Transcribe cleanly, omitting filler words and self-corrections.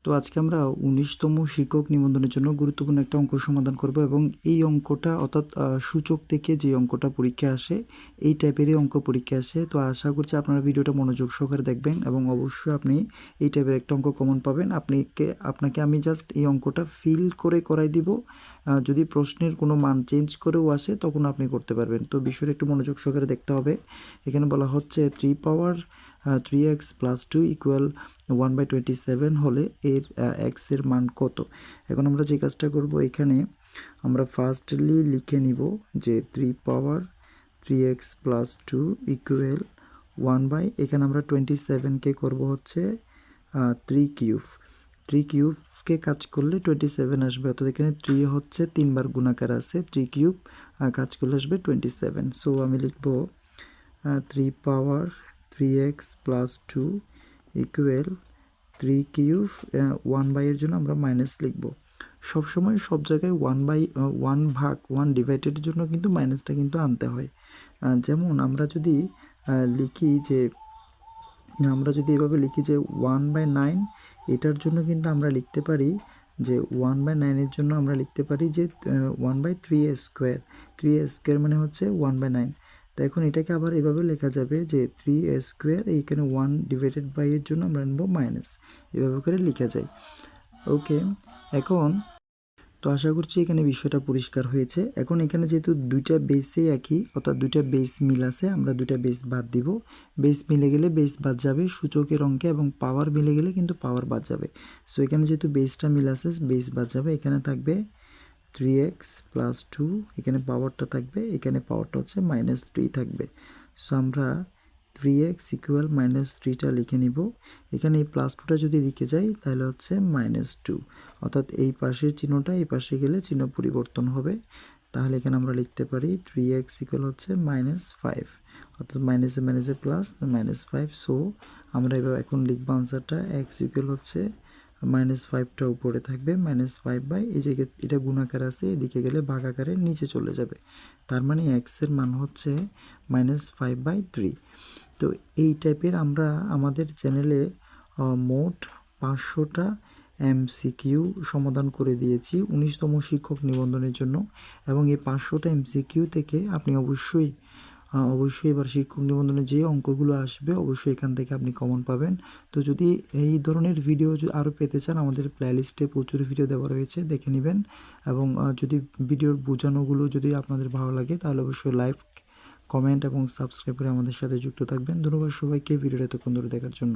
তো আজকে আমরা 19তম শিক্ষক নিবন্ধনের জন্য গুরুত্বপূর্ণ একটা অঙ্ক সমাধান করব এবং এই অঙ্কটা অর্থাৎ সূচক থেকে যে অঙ্কটা পরীক্ষা আসে এই টাইপেরই অঙ্ক পরীক্ষা আসে। তো আশা করছি আপনারা ভিডিওটা মনোযোগ সহকারে দেখবেন এবং অবশ্যই আপনি এই টাইপের একটা অঙ্ক কমন পাবেন। আপনাকে আমি জাস্ট এই অঙ্কটা ফিল করে করাই দিব। যদি প্রশ্নের কোনো মান চেঞ্জ করেও আসে তখন আপনি করতে পারবেন। তো বিষয়টা একটু মনোযোগ সহকারে দেখতে হবে। এখানে বলা হচ্ছে 3x + 2 = 1/27 হলে এর x এর মান কত। এখন আমরা যে কাজটা করব, এখানে আমরা ফার্স্টলি লিখে নিব যে 3x + 2 = 1 এখানে আমরা 27কে করব হচ্ছে 3 কিউবকে কাজ করলে 27 আসবে। অর্থাৎ এখানে 3 হচ্ছে 3 বার গুণাকার আছে, 3 কিউব কাজ করলে আসবে 27। সো আমি লিখব 3x + 2 = 3 কিউব 1 এর জন্য আমরা মাইনাস লিখব। সবসময় সব জায়গায় 1 ডিভাইডেডের জন্য কিন্তু মাইনাসটা কিন্তু আনতে হয়। যেমন আমরা যদি এভাবে লিখি যে 1/9, এটার জন্য কিন্তু আমরা লিখতে পারি যে 1/9 এর জন্য আমরা লিখতে পারি যে 1/3a²। 3a² মানে হচ্ছে 1/9। তো এখন এটাকে আবার এভাবে লেখা যাবে যে 3a² এইখানে 1/by এর জন্য আমরা নেব মাইনাস, এভাবে করে লেখা যায়। ওকে, এখন তো আশা করছি এখানে বিষয়টা পরিষ্কার হয়েছে। এখন এখানে যেহেতু দুইটা বেসে একই, অর্থাৎ দুইটা বেস মিল আছে, আমরা দুইটা বেস বাদ দিব। বেস মিলে গেলে বেস বাদ যাবে সূচকের অঙ্কে, এবং পাওয়ার মিলে গেলে কিন্তু পাওয়ার বাদ যাবে। সো এখানে যেহেতু বেসটা মিল আছে, বেস বাদ যাবে। এখানে থাকবে 3x + 2, এখানে পাওয়ারটা থাকবে, এখানে পাওয়ারটা হচ্ছে -3 থাকবে। সো আমরা 3x = -3টা লিখে নিব। এখানে এই +2টা যদি দিকে যাই তাহলে হচ্ছে -2, অর্থাৎ এই পাশের চিহ্নটা এই পাশে গেলে চিহ্ন পরিবর্তন হবে। তাহলে এখানে আমরা লিখতে পারি 3x = হচ্ছে -5, অর্থাৎ মাইনাসে মাইনাসে প্লাস -5। সো আমরা এবার এখন লিখব আনসারটা x = হচ্ছে -5টা উপরে থাকবে, -5 এই যে এটা গুণাকার আছে, এদিকে গেলে ভাগাকারে নিচে চলে যাবে। তার মানে x এর মান হচ্ছে -5/3। তো এই টাইপের আমরা আমাদের চ্যানেলে মোট 500টা MCQ সমাধান করে দিয়েছি 19তম শিক্ষক নিবন্ধনের জন্য। এবং এই 500টা MCQ থেকে আপনি অবশ্যই এবার শিক্ষক নিবন্ধনে যে অঙ্কগুলো আসবে অবশ্যই এখান থেকে আপনি কমন পাবেন। তো যদি এই ধরনের ভিডিও আরও পেতে চান, আমাদের প্লেলিস্টে প্রচুর ভিডিও দেওয়া রয়েছে, দেখে নেবেন। এবং যদি ভিডিওর বোঝানোগুলো যদি আপনাদের ভালো লাগে তাহলে অবশ্যই লাইক, কমেন্ট এবং সাবস্ক্রাইব করে আমাদের সাথে যুক্ত থাকবেন। ধন্যবাদ সবাইকে ভিডিওটা এতক্ষণ ধরে দেখার জন্য।